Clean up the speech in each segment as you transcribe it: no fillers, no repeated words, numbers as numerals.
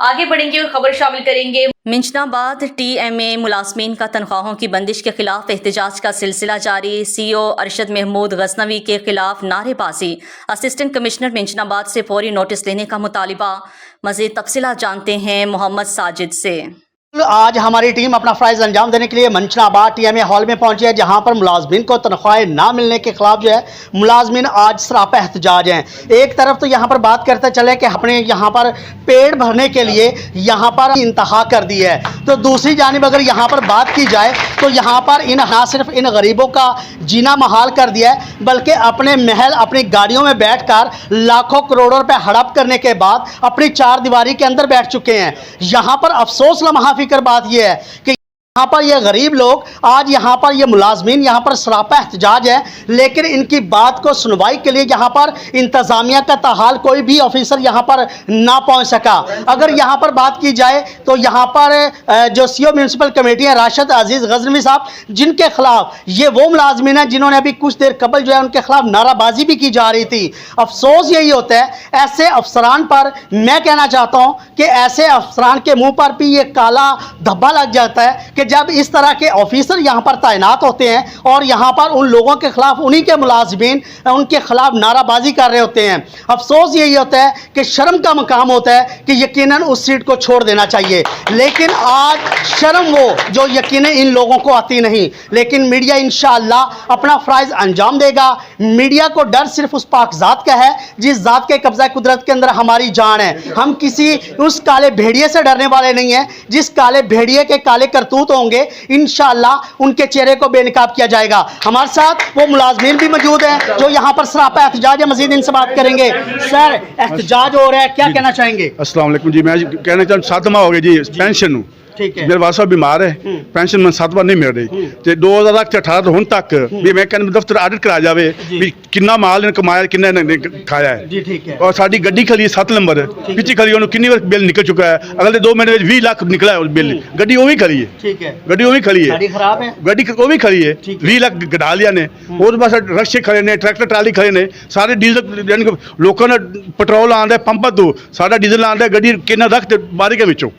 आगे बढ़ेंगे और खबर शामिल करेंगे। मिंचनाबाद TMA मुलाजमीन का तनख्वाहों की बंदिश के खिलाफ एहतजाज का सिलसिला जारी। CO अरशद महमूद गजनवी के खिलाफ नारेबाजी। असिस्टेंट कमिश्नर मिंचनाबाद से फौरी नोटिस लेने का मुतालिबा। मजीद तफसीलात जानते हैं मोहम्मद साजिद से। आज हमारी टीम अपना फ़राइज़ अंजाम देने के लिए मंचनाबाद TMA हॉल में पहुंची है, जहां पर मुलाजमीन को तनख्वाहें ना मिलने के खिलाफ जो है मुलाजमीन आज सरापा एहतजाज हैं। एक तरफ तो यहां पर बात करते चले कि अपने यहां पर पेट भरने के लिए यहां पर इंतहा कर दी है, तो दूसरी जानिब अगर यहां पर बात की जाए तो यहां पर ना सिर्फ इन गरीबों का जीना महाल कर दिया है, बल्कि अपने महल अपनी गाड़ियों में बैठ कर लाखों करोड़ों रुपये हड़प करने के बाद अपनी चार दीवारी के अंदर बैठ चुके हैं। यहाँ पर अफसोस लम्हा फिक्र बात यह है कि यहाँ पर ये गरीब लोग आज यहाँ पर ये मुलाजमीन यहाँ पर सरापा एहतजाज है, लेकिन इनकी बात को सुनवाई के लिए यहाँ पर इंतज़ामिया का ताहाल कोई भी ऑफिसर यहाँ पर ना पहुँच सका। अगर यहाँ पर बात की जाए तो यहाँ पर जो CO म्यूनसिपल कमेटी है राशिद अजीज़ गजनवी साहब, जिनके खिलाफ ये वो मुलाजमीन हैं जिन्होंने अभी कुछ देर कबल जो है उनके खिलाफ नाराबाजी भी की जा रही थी। अफसोस यही होता है ऐसे अफसरान पर, मैं कहना चाहता हूँ कि ऐसे अफसरान के मुँह पर भी ये काला धब्बा लग जाता है कि जब इस तरह के ऑफिसर यहाँ पर तैनात होते हैं और यहाँ पर उन लोगों के खिलाफ उन्हीं के मुलाजमीन उनके खिलाफ नाराबाजी कर रहे होते हैं। अफसोस यही होता है कि शर्म का मकाम होता है कि यकीनन उस सीट को छोड़ देना चाहिए, लेकिन आज शर्म वो जो यकीनन इन लोगों को आती नहीं। लेकिन मीडिया इंशाअल्लाह अपना फ़राइज़ अंजाम देगा। मीडिया को डर सिर्फ उस पाक ज़ात का है जिस ज़ात के कब्ज़ा कुदरत के अंदर हमारी जान है। हम किसी उस काले भेड़िए से डरने वाले नहीं हैं जिस काले भेड़िए के काले करतूत होंगे, इंशाअल्लाह उनके चेहरे को बेनकाब किया जाएगा। हमारे साथ वो मुलाजमीन भी मौजूद हैं जो यहाँ पर सरापा एहतजाज है, मजीद इनसे बात करेंगे। सर, एहतजाज हो रहा है, क्या कहना चाहेंगे? अस्सलाम वालेकुम जी, मैं कहना चाहता 7 माह हो गए जी पेंशन मेरे वासा बीमार है, पेंशन मैं 7 बार नहीं मिल रही ते 2018 ਤੋਂ ਹੁਣ तक भी मैं कहना दफ्तर आडिट करा जाए भी कितना माल ने कमाया कितना ने खाया है जी, ठीक है। और साड़ी गड्डी खड़ी है 7 नंबर पिछली खड़ी उन्होंने कितनी बार बिल निकल चुका है, अगले 2 महीने में 20 लाख निकला है बिल। गड्डी वो भी खड़ी है, ठीक है, गड्डी वो भी खड़ी है, गाड़ी खराब है, गड्डी वो भी खड़ी है, 20 लाख गडा लिया ने और बस रक्शे खड़े ने, ट्रैक्टर ट्राली खड़े ने, सारे डीजल यानी लोगों ने पेट्रोल आंदा पंपां तो सारा डीजल आंदा गड्डी कितना रख बारी के विचों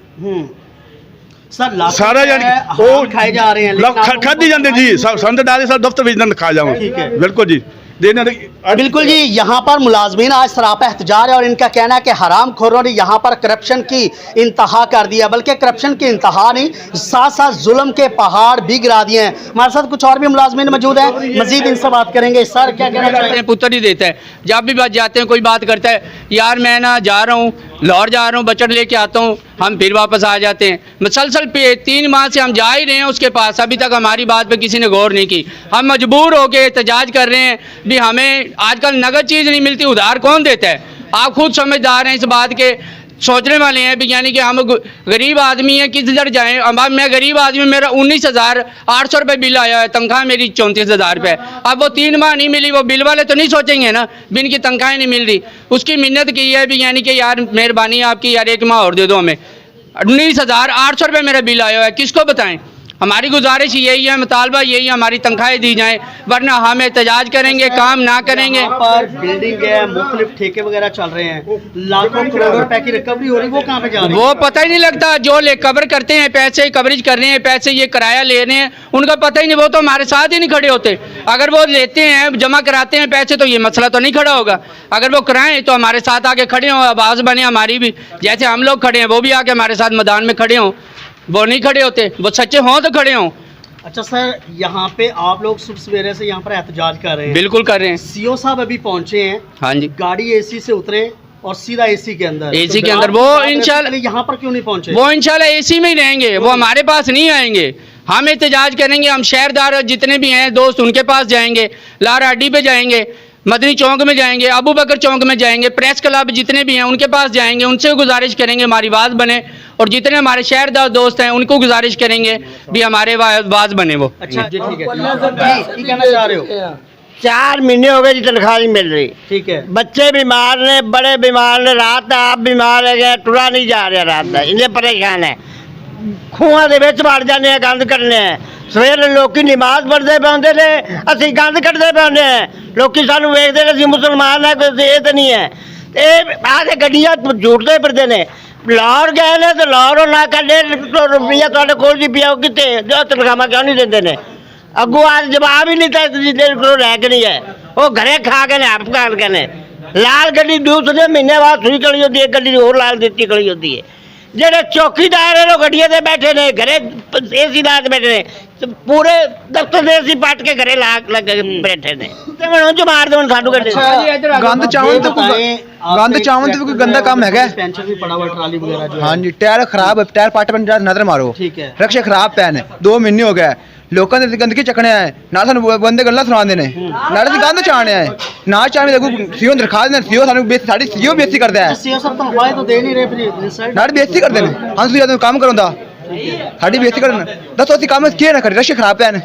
सारा यानी वो खाए जा रहे हैं, खादी जाते जी संद डाले सर दफ्तर भेजना खा जाओ। बिल्कुल जी, बिल्कुल जी। यहाँ पर मुलाजमीन आज सरापा एहतजाज है और इनका कहना है कि हराम खोरों ने यहाँ पर करप्शन की इंतहा कर दिया, बल्कि करप्शन की इंतहा नहीं साथ साथ जुल्म के पहाड़ भी गिरा दिए हैं। हमारे साथ कुछ और भी मुलाजमीन मौजूद हैं, मजीद इनसे बात करेंगे। सर, क्या कहना चाहते हैं? पुत्र ही देता है, जब भी बात जाते हैं कोई बात करता है यार मैं ना जा रहा हूँ लाहौर जा रहा हूँ बचत लेके आता हूँ, हम फिर वापस आ जाते हैं। मुसलसल पे 3 माह से हम जा ही रहे हैं उसके पास, अभी तक हमारी बात पे किसी ने गौर नहीं की। हम मजबूर हो के एहतजाज कर रहे हैं भी हमें आजकल नगद चीज़ नहीं मिलती, उधार कौन देता है? आप खुद समझदार हैं इस बात के, सोचने वाले हैं भी यानी कि हम गरीब आदमी हैं किस दर जाएँ। अब मैं गरीब आदमी, मेरा 19,800 रुपये बिल आया है, तनख्वाह मेरी 34,000 रुपये। अब वो 3 माह नहीं मिली, वो बिल वाले तो नहीं सोचेंगे ना भी इनकी तनख्वाहें नहीं मिल रही। उसकी मिन्नत की है भी यानी कि यार मेहरबानी आपकी यार 1 माह और दे दो हमें। 19,800 रुपये मेरा बिल आया है, किसको बताएं? हमारी गुजारिश यही है, मुतालबा यही है, हमारी तनख्वाहें दी जाएं, वरना हम एहतजाज करेंगे, काम ना करेंगे। पर बिल्डिंग है, मुख्तलिफ ठेके वगैरह चल रहे हैं, लाखों करोड़ रुपए की रिकवरी हो रही है, वो कहाँ पे जा रही है? वो पता ही नहीं लगता। जो ले कवर करते हैं पैसे, कवरेज कर रहे हैं पैसे, ये किराया ले रहे हैं, उनका पता ही नहीं, वो तो हमारे साथ ही नहीं खड़े होते। अगर वो लेते हैं जमा कराते हैं पैसे तो ये मसला तो नहीं खड़ा होगा। अगर वो कराएं तो हमारे साथ आके खड़े हों, आवाज़ बने हमारी भी, जैसे हम लोग खड़े हैं वो भी आके हमारे साथ मैदान में खड़े हों। वो नहीं खड़े होते, वो सच्चे हों तो खड़े हों। अच्छा सर, यहाँ पे आप लोग सुबह सवेरे से यहाँ पर एहतजाज कर रहे हैं? बिल्कुल कर रहे हैं। CO साहब अभी पहुँचे हैं, हाँ जी, गाड़ी AC से उतरे और सीधा AC के अंदर, AC के अंदर। वो इंशाल्लाह यहाँ पर क्यों नहीं पहुँचे? वो इंशाल्लाह AC में ही रहेंगे, वो हमारे पास नहीं आएंगे। हम एहतजाज करेंगे, हम शहरदार जितने भी हैं दोस्त उनके पास जाएंगे, लारा अड्डी पे जाएंगे, मदनी चौक में जाएंगे, अबू बकर चौक में जाएंगे, प्रेस क्लब जितने भी हैं उनके पास जाएंगे, उनसे गुजारिश करेंगे हमारी बात बने, और जितने हमारे शहरदार दोस्त हैं उनको गुजारिश करेंगे भी हमारे बात बने वो। अच्छा जी, ठीक है जी, कहना चाह रहे हो? 4 महीने हो गए जी तनख्वाह नहीं मिल रही, ठीक है। बच्चे बीमार ने, बड़े बीमार ने, रात आप बीमार है गए, टुरा नहीं जा रहा रात का, इन्हें परेशान है। खूह के विच वड़ जाने, गंद करने हैं, सवेरे लोग नमाज पढ़ते पाते ने, असी गंद कटते पाने हैं, लोग सानू वेखते ने असी मुसलमान है, कोई ये तो नहीं है। गड्डियां झूठते फिरते ने, ਲਾਹੌਰ ਗਏ ਨੇ ਤੇ ਲਾਹੌਰੋਂ ਨਾ ਕੱਢੇ ਰੁਪਈਆ ਤੁਹਾਡੇ ਕੋਲ ਜੀ ਪਿਆ ਕਿਤੇ ਜੋ ਤਨਖਾਹਾਂ ਕਿਉਂ ਨਹੀਂ ਦਿੰਦੇ ਨੇ ਅੱਗੋਂ ਅੱਜ ਜਵਾਬ ਹੀ ਨਹੀਂ ਤਾਂ ਜਿਹਦੇ ਕੋਲ ਰਹਿ ਕੇ ਨਹੀਂ ਹੈ ਉਹ ਘਰੇ ਖਾ ਕੇ ਨੇ ਆਪ ਕਾਲ ਕੇ ਨੇ ਲਾਲ ਗੱਡੀ ਦੂਸਰੇ ਮਹੀਨੇ ਬਾਅਦ ਸੂਈ ਕਲੀ ਹੁੰਦੀ ਹੈ ਗੱਡੀ ਹੋਰ ਲਾਲ ਦਿੱਤੀ ਕਲੀ ਹੁੰਦੀ ਹੈ ਜਿਹੜੇ ਚੌਕੀਦਾਰ ਨੇ ਉਹ ਗੱਡੀਆਂ ਤੇ ਬੈਠੇ ਨੇ ਘਰੇ ਏਸੀ ਲਾ ਕੇ ਬੈਠੇ ਨੇ ਤੇ ਪੂਰੇ ਦਫ਼ਤਰ ਦੇ ਏਸੀ ਪੱਟ ਕੇ ਘਰੇ ਲਾ ਕੇ ਬੈਠੇ ਨੇ ਤੇ ਹੁਣ ਚ ਮਾਰ ਦੇਣ ਸਾਨੂੰ ਗੱਡੀ ਗੰਦ ਚਾਵਣ ਤੇ ਕੋਈ ਕੋਈ ਗੰਦਾ ਕੰਮ ਹੈਗਾ पेंशन भी पड़ा हुआ ट्राली वगैरह जो हाँ जी टायर खराब है टायर पार्ट पर नजर मारो ठीक है। रक्शे खराब पैन है 2 महीने हो गए लोगों ने गंदगी चकने आए ना सानू बंदे गल्लां सुनांदे ने नाले दी गंद चाणने आए ना चाणने देखो सीओ दरखा देने सीओ सानू साडी सीओ बेइज्जती करदा है सीओ सब तनख्वाह तो दे नहीं रहे फिर इंसाइड नाड़ी बेइज्जती करदे ने हम सीओ काम करदा साडी बेइज्जती करन दसो असि काम किए ना करे रक्शे खराब पैन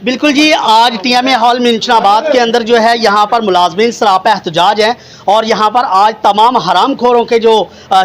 बिल्कुल जी, आज टीएमए हॉल मिंचनाबाद के अंदर जो है यहाँ पर मुलाजमीन सरापा एहतजाज हैं और यहाँ पर आज तमाम हरामखोरों के जो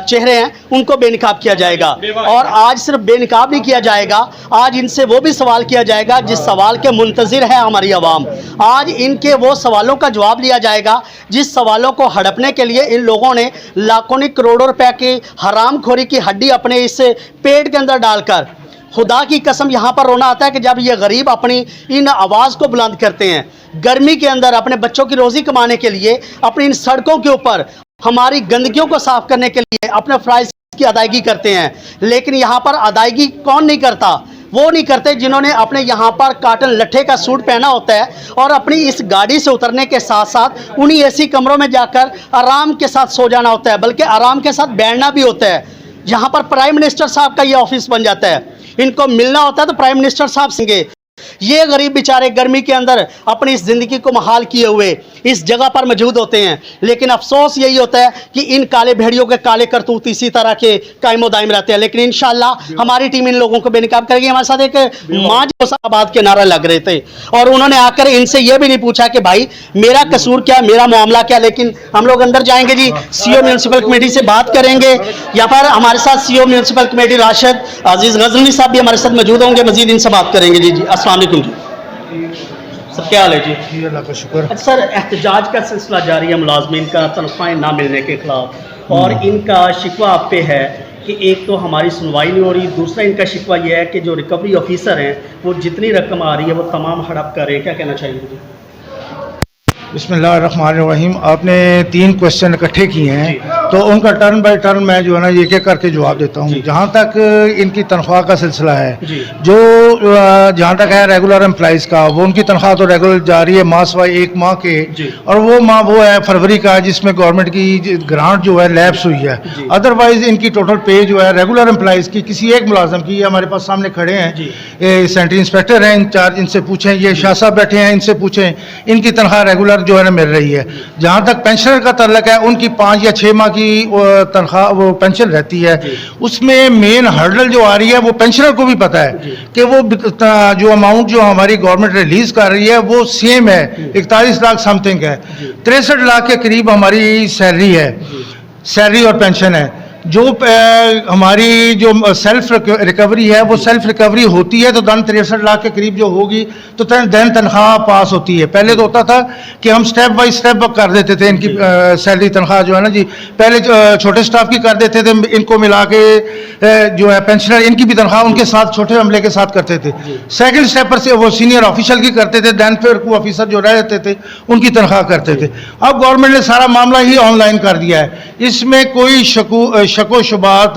चेहरे हैं उनको बेनकाब किया जाएगा। और आज सिर्फ बेनकाब नहीं किया जाएगा, आज इनसे वो भी सवाल किया जाएगा जिस सवाल के मुंतज़िर है हमारी आवाम। आज इनके वो सवालों का जवाब लिया जाएगा जिस सवालों को हड़पने के लिए इन लोगों ने लाखों करोड़ों रुपए की हरामखोरी की हड्डी अपने इस पेट के अंदर डालकर, खुदा की कसम यहाँ पर रोना आता है कि जब ये गरीब अपनी इन आवाज़ को बुलंद करते हैं, गर्मी के अंदर अपने बच्चों की रोज़ी कमाने के लिए अपनी इन सड़कों के ऊपर हमारी गंदगियों को साफ़ करने के लिए अपने फ़राइज़ की अदायगी करते हैं। लेकिन यहाँ पर अदायगी कौन नहीं करता? वो नहीं करते जिन्होंने अपने यहाँ पर काटन लट्ठे का सूट पहना होता है और अपनी इस गाड़ी से उतरने के साथ साथ उन्हीं ऐसी कमरों में जाकर आराम के साथ सो जाना होता है, बल्कि आराम के साथ बैठना भी होता है। यहाँ पर प्राइम मिनिस्टर साहब का ये ऑफिस बन जाता है, इनको मिलना होता है तो प्राइम मिनिस्टर साहब संगे। ये गरीब बेचारे गर्मी के अंदर अपनी इस ज़िंदगी को महाल किए हुए इस जगह पर मौजूद होते हैं। लेकिन अफसोस यही होता है कि इन काले भेड़ियों के काले करतूत इसी तरह के कायमो दायम रहते हैं। लेकिन इंशाल्लाह हमारी टीम इन लोगों को बेनकाब करेगी। हमारे साथ एक माँ जो साबाद के नारा लग रहे थे और उन्होंने आकर इनसे ये भी नहीं पूछा कि भाई मेरा कसूर क्या, मेरा मामला क्या। लेकिन हम लोग अंदर जाएंगे जी, सीओ म्यूनसिपल कमेटी से बात करेंगे। यहाँ पर हमारे साथ सीओ म्यूनसिपल कमेटी राशिद अजीज़ गजनवी साहब भी हमारे साथ मौजूद होंगे, मजीद इनसे बात करेंगे। जी अस्सलाम वालेकुम जी, सर क्या हाल है जी? अल्लाह का शुक्र। अच्छा सर, एहतजाज का सिलसिला जारी है मुलाजमीन का तनख्वाहें ना मिलने के खिलाफ, और इनका शिकवा आप पे है कि एक तो हमारी सुनवाई नहीं हो रही, दूसरा इनका शिकवा यह है कि जो रिकवरी ऑफिसर हैं वो जितनी रकम आ रही है वो तमाम हड़प कर रहे हैं। क्या कहना चाहिए मुझे? बिस्मिल्लाहिर्रहमानिर्रहीम। आपने 3 क्वेश्चन इकट्ठे किए हैं तो उनका टर्न बाय टर्न मैं जो है ना एक एक करके जवाब देता हूँ। जहाँ तक इनकी तनख्वाह का सिलसिला है, जो जहाँ तक है रेगुलर एम्प्लॉइज़ का, वो उनकी तनख्वाह तो रेगुलर जारी है मास वाई 1 माह के, और वो माह वो है फरवरी का जिसमें गवर्नमेंट की ग्रांट जो है लैप्स हुई है। अदरवाइज इनकी टोटल पे जो है रेगुलर एम्प्लॉइज़ की किसी एक मुलाजम की, हमारे पास सामने खड़े हैं सेंट्री इंस्पेक्टर हैं इंचार्ज, इनसे पूछें, ये शाह साहब बैठे हैं इनसे पूछें, इनकी तनख्वाह रेगुलर जो है ना मिल रही है। जहाँ तक पेंशनर का ताल्लुक है, उनकी 5 या 6 माह की तनख्वाह वो पेंशन रहती है। उसमें मेन हर्डल जो आ रही है वो पेंशनर को भी पता है कि वो जो अमाउंट जो हमारी गवर्नमेंट रिलीज कर रही है वो सेम है, 41 लाख समथिंग है, 63 लाख के करीब हमारी सैलरी है, सैलरी और पेंशन है। जो हमारी जो सेल्फ रिकवरी है वो सेल्फ रिकवरी होती है तो दन 63 लाख के करीब जो होगी तो देन तनख्वाह पास होती है। पहले तो होता था कि हम स्टेप बाय स्टेप कर देते थे इनकी सैलरी तनख्वाह जो है ना जी, पहले छोटे स्टाफ की कर देते थे, इनको मिला के जो है पेंशनर इनकी भी तनख्वाह उनके साथ छोटे अमले के साथ करते थे। सेकंड स्टेप पर से वो सीनियर ऑफिशियल की करते थे, दैन फिर को ऑफिसर जो रहते थे उनकी तनख्वाह करते थे। अब गवर्नमेंट ने सारा मामला ही ऑनलाइन कर दिया है, इसमें कोई शको शुबात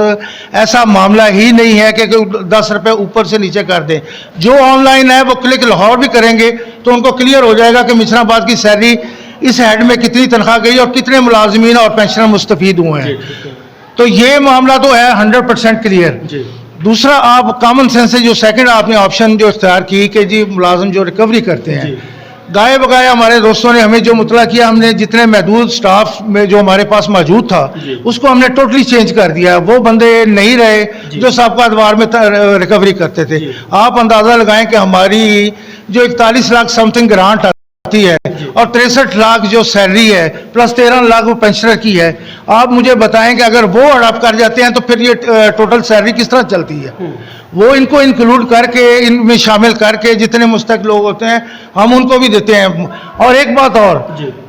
ऐसा मामला ही नहीं है कि 10 रुपए ऊपर से नीचे कर दें। जो ऑनलाइन है वो क्लिक लाहौर भी करेंगे तो उनको क्लियर हो जाएगा कि मिशनाबाद की सैलरी इस हेड में कितनी तनख्वाह गई और कितने मुलाजमीन और पेंशनर मुस्तफीद हुए हैं। तो ये मामला तो है 100% क्लियर। दूसरा, आप कॉमन सेंस से जो सेकंड आपने ऑप्शन जो इख्तियार की कि जी मुलाजिम जो रिकवरी करते हैं, गाये बगाए हमारे दोस्तों ने हमें जो मुतला किया, हमने जितने महदूद स्टाफ में जो हमारे पास मौजूद था उसको हमने टोटली चेंज कर दिया। वो बंदे नहीं रहे जो साबका अदवार में रिकवरी करते थे। आप अंदाज़ा लगाएं कि हमारी जो 41 लाख समथिंग ग्रांट है और 63 लाख जो सैलरी है प्लस 13 लाख वो पेंशनर की है। आप मुझे बताएं कि अगर वो अडॉप्ट कर जाते हैं तो फिर ये टोटल सैलरी किस तरह चलती है। वो इनको इंक्लूड करके इनमें शामिल करके जितने मुस्तक लोग होते हैं हम उनको भी देते हैं। और एक बात और,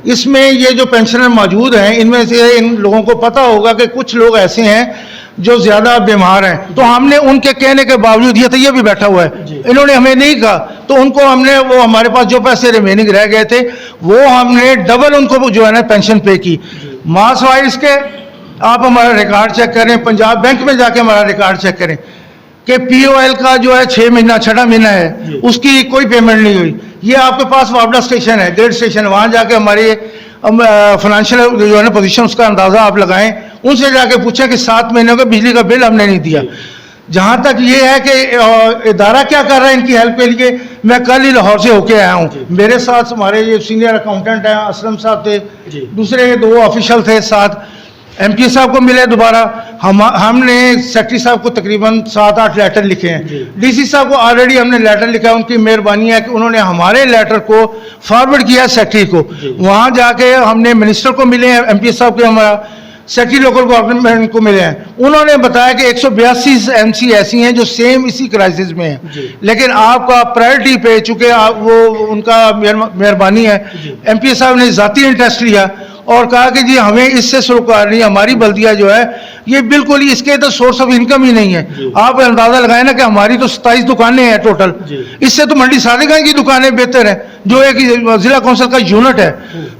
इसमें ये जो पेंशनर मौजूद हैं इनमें से इन लोगों को पता होगा कि कुछ लोग ऐसे हैं जो ज़्यादा बीमार हैं, तो हमने उनके कहने के बावजूद, ये तो ये भी बैठा हुआ है, इन्होंने हमें नहीं कहा, तो उनको हमने वो हमारे पास जो पैसे रिमेनिंग रह गए थे वो हमने डबल उनको जो है ना पेंशन पे की। मास वाइज के आप हमारा रिकॉर्ड चेक करें, पंजाब बैंक में जाके हमारा रिकॉर्ड चेक करें कि POL का जो है 6 महीना 6वां महीना है उसकी कोई पेमेंट नहीं हुई। ये आपके पास वापडा स्टेशन है, ग्रेड स्टेशन, वहाँ जाके हमारी फाइनेंशियल जो है ना पोजीशन उसका अंदाज़ा आप लगाएं, उनसे जाके पूछें कि 7 महीनों का बिजली का बिल हमने नहीं दिया। जहाँ तक ये है कि इदारा क्या कर रहा है इनकी हेल्प के लिए, मैं कल ही लाहौर से होके आया हूँ, मेरे साथ हमारे ये सीनियर अकाउंटेंट हैं असलम साहब थे, दूसरे 2 ऑफिशियल थे साथ, MP साहब को मिले दोबारा, हमने सेक्रेटरी साहब को तकरीबन 7-8 लेटर लिखे हैं, DC साहब को ऑलरेडी हमने लेटर लिखा है। उनकी मेहरबानी है कि उन्होंने हमारे लेटर को फॉरवर्ड किया सेक्रेटरी को, वहाँ जाके हमने मिनिस्टर को मिले हैं, MP साहब के, हमारा सेक्रेटरी लोकल गवर्नमेंट को मिले हैं, उन्होंने बताया कि 182 MC ऐसी हैं जो सेम इसी क्राइसिस में हैं, लेकिन आपका प्रायोरिटी पे, चूँकि वो उनका मेहरबानी है, MP साहब ने ज़ाती इंटरेस्ट लिया और कहा कि जी हमें इससे सरोकार नहीं, हमारी बल्दिया जो है ये बिल्कुल ही इसके तो सोर्स ऑफ इनकम ही नहीं है। आप अंदाजा लगाएं ना कि हमारी तो 27 दुकानें हैं टोटल, इससे तो मंडी सादेगंज की दुकानें बेहतर हैं जो एक जिला कौंसिल का यूनिट है।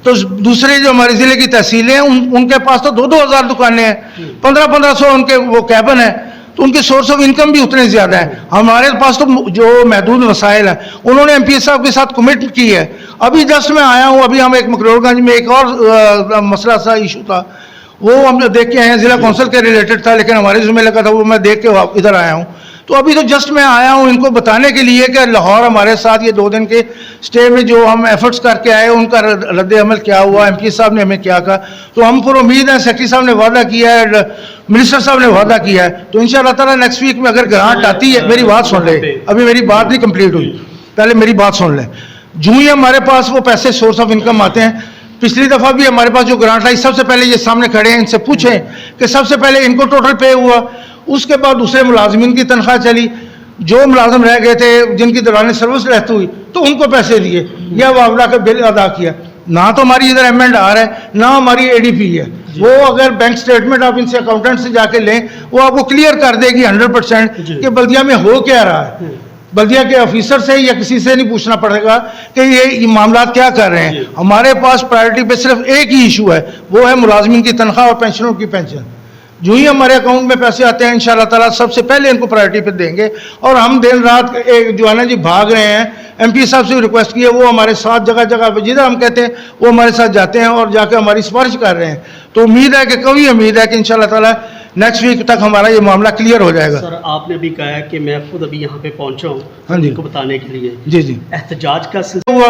तो दूसरे जो हमारे जिले की तहसीलें हैं उनके पास तो 2-2 हज़ार दुकानें हैं, 1500 उनके वो कैबन है, तो उनके सोर्स ऑफ इनकम भी उतने ज़्यादा है। हमारे पास तो जो महदूद वसाइल है, उन्होंने MP साहब के साथ कमिट की है। अभी जस्ट मैं आया हूँ, अभी हम एक मकरोड़गंज में एक और मसला सा इशू था, वो हम देख के आए हैं, जिला कौंसिल के रिलेटेड था लेकिन हमारे ज़िम्मे लगा था, वो मैं देख के इधर आया हूँ। तो अभी तो जस्ट मैं आया हूँ इनको बताने के लिए कि लाहौर हमारे साथ ये 2 दिन के स्टे में जो हम एफर्ट्स करके आए उनका रद्द अमल क्या हुआ, MP साहब ने हमें क्या कहा। तो हम पर उम्मीद है, सेक्रेटरी साहब ने वादा किया है, मिनिस्टर साहब ने वादा किया है, तो इंशाअल्लाह ताला नेक्स्ट वीक में अगर ग्रांट आती है, मेरी बात सुन ले, अभी मेरी बात नहीं कंप्लीट हुई, पहले मेरी बात सुन लें। जो ही हमारे पास वो पैसे सोर्स ऑफ इनकम आते हैं, पिछली दफ़ा भी हमारे पास जो ग्रांट आई, सबसे पहले ये सामने खड़े हैं, इनसे पूछें कि सबसे पहले इनको टोटल पे हुआ, उसके बाद दूसरे मुलाजमीन की तनख्वाह चली, जो मुलाजम रह गए थे जिनकी दौरान सर्विस रद्द हुई तो उनको पैसे दिए या वावड़ा का बिल अदा किया। ना तो हमारी इधर M&R है, ना हमारी ADP है। वो अगर बैंक स्टेटमेंट आप इनसे अकाउंटेंट से जाके लें, वो आपको क्लियर कर देगी 100% कि बल्दिया में हो क्या रहा है। बल्दिया के ऑफिसर से या किसी से नहीं पूछना पड़ेगा कि ये मामला क्या कर रहे हैं। हमारे पास प्रायोरिटी पे सिर्फ एक ही इशू है, वो है मुलाजमीन की तनख्वाह और पेंशनरों की पेंशन। जो ही हमारे अकाउंट में पैसे आते हैं इंशाअल्लाह ताला सबसे पहले इनको प्रायोरिटी पे देंगे। और हम दिन रात एक जो है ना जी भाग रहे हैं, MP साहब से रिक्वेस्ट की है, वो हमारे साथ जगह जगह पे जिधर हम कहते हैं वो हमारे साथ जाते हैं और जाके हमारी सिफारिश कर रहे हैं। तो उम्मीद है कि कभी उम्मीद है कि इंशाअल्लाह ताला नेक्स्ट वीक तक हमारा ये मामला क्लियर हो जाएगा। सर आपने भी कहा है कि मैं खुद अभी यहाँ पे पहुँचा हूँ, हाँ जी, इनको बताने के लिए। जी एहतजाज का सिलसिला हुआ,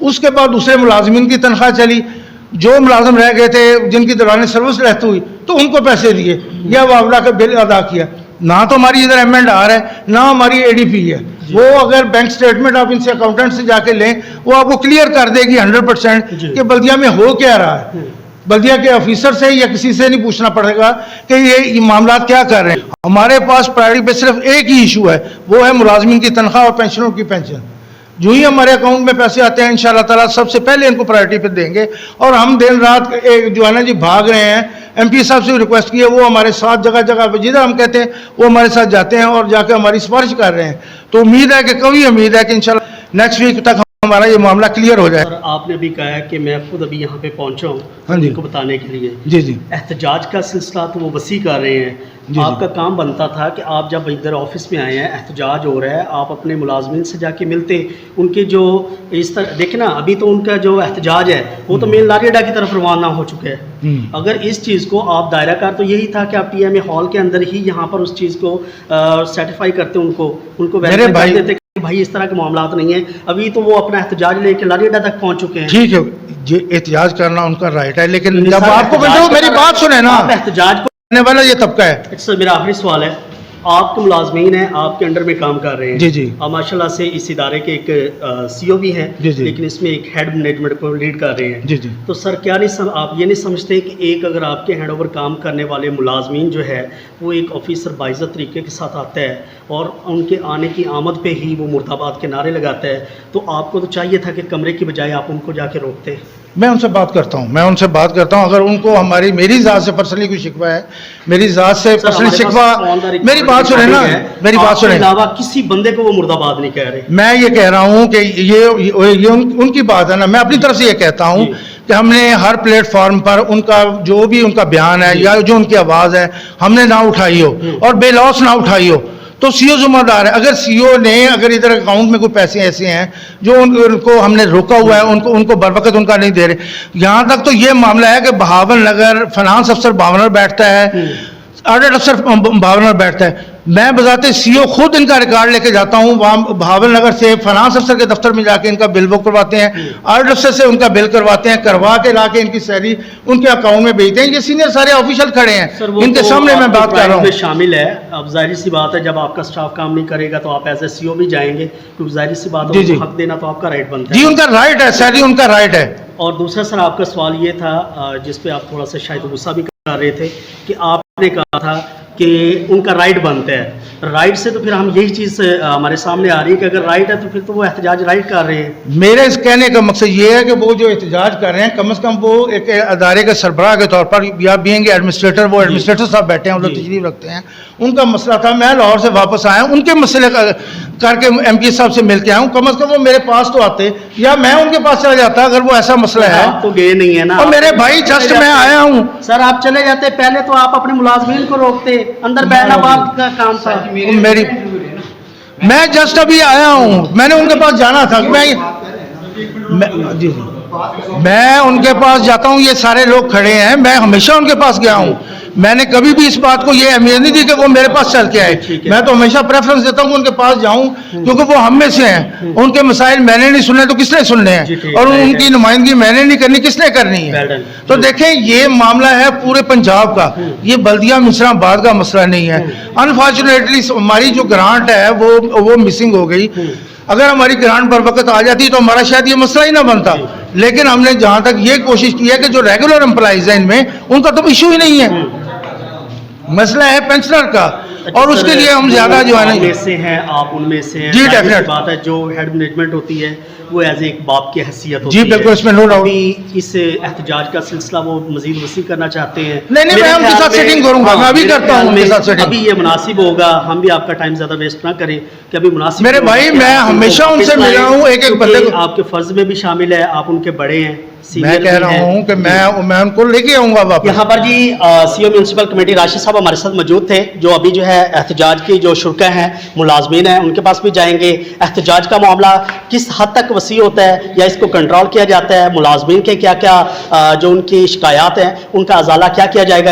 उसके बाद दूसरे मुलाजमीन की तनख्वाह चली, जो मुलाजम रह गए थे जिनकी दौरान सर्विस रद्द हुई तो उनको पैसे दिए या वावड़ा का बिल अदा किया। ना तो हमारी इधर M&R है, ना हमारी ADP है। वो अगर बैंक स्टेटमेंट आप इनसे अकाउंटेंट से जाके लें, वो आपको क्लियर कर देगी 100% कि बल्दिया में हो क्या रहा है। बल्दिया के ऑफिसर से या किसी से नहीं पूछना पड़ेगा कि ये मामला क्या कर रहे हैं। हमारे पास प्रायोरिटी पे सिर्फ एक ही इशू है, वो है मुलाजमीन की तनख्वाह और पेंशनरों की पेंशन। जो ही हमारे अकाउंट में पैसे आते हैं इंशाअल्लाह ताला सबसे पहले इनको प्रायोरिटी पे देंगे। और हम दिन रात एक जो है ना जी भाग रहे हैं, MP साहब से रिक्वेस्ट की है, वो हमारे साथ जगह जगह पे जिधर हम कहते हैं वो हमारे साथ जाते हैं और जाके हमारी सिफारिश कर रहे हैं। तो उम्मीद है कि कभी उम्मीद है कि इंशाअल्लाह नेक्स्ट वीक तक हमारा ये मामला क्लियर हो जाए। सर आपने भी कहा है कि मैं खुद अभी यहाँ पे पहुँचा हूँ, हाँ जी, इनको बताने के लिए। जी एहतजाज का सिलसिला तो वो वसी कर रहे हैं, आपका काम बनता था कि आप जब इधर ऑफिस में आए हैं, एहतजाज हो रहा है, आप अपने मुलाजमीन से जाके मिलते, उनके जो इस तरह देखें ना, अभी तो उनका जो एहतजाज है वो तो मेन लारियडा की तरफ रवाना हो चुका है। अगर इस चीज़ को आप दायरा कार, तो यही था कि आप TMA हॉल के अंदर ही यहाँ पर उस चीज़ को सर्टिफाई करते, उनको वेरीफाई कर देते भाई इस तरह के मामला नहीं है। अभी तो वो अपना एहतजाज लेके लारियडा तक पहुँच चुके हैं। ठीक है, ये एहतजाज करना उनका राइट है, लेकिन जब आपको मेरी बात सुने ना, एहतजाज वाला ये तबका है। सर मेरा आखिरी सवाल है, آپ کے ملازمین ہیں, آپ کے انڈر میں کام کر رہے ہیں. جی جی. آپ ماشاء اللہ سے اس ادارے کے ایک سی او بھی ہیں, لیکن اس میں ایک ہیڈ مینجمنٹ کو لیڈ کر رہے ہیں. جی جی. تو سر کیا نہیں آپ یہ نہیں سمجھتے کہ ایک اگر آپ کے ہینڈ اوور کام کرنے والے ملازمین جو ہے وہ ایک آفیسر باعزت طریقے کے ساتھ آتا ہے اور ان کے آنے کی آمد پہ ہی وہ مرد آباد کے نعرے لگاتا ہے, تو آپ کو تو چاہیے تھا کہ کمرے کی بجائے آپ ان کو جا کے روکتے. میں ان سے بات کرتا ہوں, اگر ان کو میری ذات سے پرسنلی کوئی شکوہ ہے, میری ذات سے پرسنلی شکوہ, میری بات سنیں نا, میری بات سنیں. علاوہ کسی بندے کو وہ مرد آباد نہیں کہہ رہے. میں یہ کہہ رہا ہوں کہ یہ ان کی بات ہے نا, میں اپنی طرف سے یہ کہتا ہوں کہ ہم نے ہر پلیٹ فارم پر ان کا جو بھی ان کا بیان ہے یا جو ان کی آواز ہے ہم نے نہ اٹھائی ہو اور بے لوس نہ اٹھائی ہو, تو سی او ذمہ دار ہے. اگر سی او نے اگر ادھر اکاؤنٹ میں کوئی پیسے ایسے ہیں جو ان کو ہم نے روکا ہوا ہے, ان کو بر وقت ان کا نہیں دے رہے. یہاں تک تو یہ معاملہ ہے کہ بہاول نگر فنانس افسر بھاونر بیٹھتا ہے, آڈٹ افسر بھاونر بیٹھتا ہے. میں بذات سی او خود ان کا ریکارڈ لے کے جاتا ہوں وہاں بہاول نگر سے فنانس افسر کے دفتر میں جا کے ان کا بل بک کرواتے ہیں, آڈٹ افسر سے ان کا بل کرواتے ہیں, کروا کے لا کے ان کی سیلری ان کے اکاؤنٹ میں بھیجتے ہیں. یہ سینئر سارے آفیشل کھڑے ہیں, ان کے سامنے میں بات کر رہا ہوں. شامل ہے. اب ظاہر سی بات ہے جب آپ کا اسٹاف کام نہیں کرے گا تو آپ ایز اے سی او بھی جائیں گے, کیونکہ ظاہر سی بات ہے حق دینا تو آپ کا رائٹ بنتا ہے. جی ان کا رائٹ ہے, سیلری ان کا رائٹ ہے. اور دوسرا سر آپ کا سوال یہ تھا جس پہ آپ تھوڑا سا شاید غصہ بھی کر رہے تھے کہ آپ نے کہا تھا کہ ان کا رائٹ بنتا ہے. رائٹ سے تو پھر ہم یہی چیز ہمارے سامنے آ رہی ہے کہ اگر رائٹ ہے تو پھر تو وہ احتجاج رائٹ کر رہے ہیں. میرے اس کہنے کا مقصد یہ ہے کہ وہ جو احتجاج کر رہے ہیں کم از کم وہ ایک ادارے کے سربراہ کے طور پر یا بینگ ایڈمنسٹریٹر, وہ ایڈمنسٹریٹر صاحب بیٹھے ہیں, وہ تشریف رکھتے ہیں. ان کا مسئلہ تھا, میں لاہور سے واپس آیا ہوں, ان کے مسئلے کر کے ایم پی صاحب سے مل کے آیا ہوں. کم از کم وہ میرے پاس تو آتے یا میں ان کے پاس چلا جاتا اگر وہ ایسا مسئلہ ہے. آپ تو گئے نہیں ہیں نا. اور میرے بھائی جسٹ میں آیا ہوں. سر آپ چلے جاتے, پہلے تو آپ اپنے ملازمین کو روکتے, اندر بیٹھنا بات کا کام تھا. میں جسٹ ابھی آیا ہوں, میں نے ان کے پاس جانا تھا. میں ان کے پاس جاتا ہوں, یہ سارے لوگ کھڑے ہیں, میں ہمیشہ ان کے پاس گیا ہوں. میں نے کبھی بھی اس بات کو یہ اہمیت نہیں دی کہ وہ میرے پاس چل کے آئے. میں تو ہمیشہ پریفرنس دیتا ہوں کہ ان کے پاس جاؤں, کیونکہ وہ ہم میں سے ہیں. ان کے مسائل میں نے نہیں سننے تو کس نے سننے ہیں, اور ان کی نمائندگی میں نے نہیں کرنی, کس نے کرنی ہے. تو دیکھیں یہ معاملہ ہے پورے پنجاب کا, یہ بلدیہ مصر آباد کا مسئلہ نہیں ہے. انفارچونیٹلی ہماری جو گرانٹ ہے وہ مسنگ ہو گئی. اگر ہماری گرانٹ پر وقت آ جاتی تو ہمارا شاید یہ مسئلہ ہی نہ بنتا. لیکن ہم نے جہاں تک یہ کوشش کی ہے کہ جو ریگولر امپلائیز ہیں ان میں ان کا تو ایشو ہی نہیں ہے, مسئلہ ہے پینشنر کا, اور اس کے لیے ہم زیادہ جو ہے میں سے ہیں, آپ ان میں سے ہیں. جی ڈیفینیٹ بات ہے, جو ہیڈ مینجمنٹ ہوتی ہے وہ ایز ایک باپ کی حیثیت ہوتی ہے. جی بالکل, اس میں نو ڈاؤٹ. اس احتجاج کا سلسلہ وہ مزید وسیع کرنا چاہتے ہیں. نہیں, میں ان کے ساتھ سیٹنگ کروں گا, میں ابھی کرتا ہوں ان کے ساتھ سیٹنگ. ابھی یہ مناسب ہوگا, ہم بھی آپ کا ٹائم زیادہ ویسٹ نہ کریں کہ ابھی مناسب. میرے بھائی میں ہمیشہ ان سے ملا ہوں, ایک بندے کو. آپ کے فرض میں بھی شامل ہے, آپ ان کے بڑے ہیں. میں کہہ رہا ہوں کہ میں ان کو لے کے آؤں گا واپس. یہاں پر جی سی او میونسپل کمیٹی راشد صاحب ہمارے ساتھ موجود تھے, جو ابھی جو ہے احتجاج کی جو شرکا ہیں ملازمین ہیں ان کے پاس بھی جائیں گے. احتجاج کا معاملہ کس حد تک وسیع ہوتا ہے یا اس کو کنٹرول کیا جاتا ہے, ملازمین کے کیا کیا جو ان کی شکایات ہیں ان کا ازالہ کیا کیا جائے گا.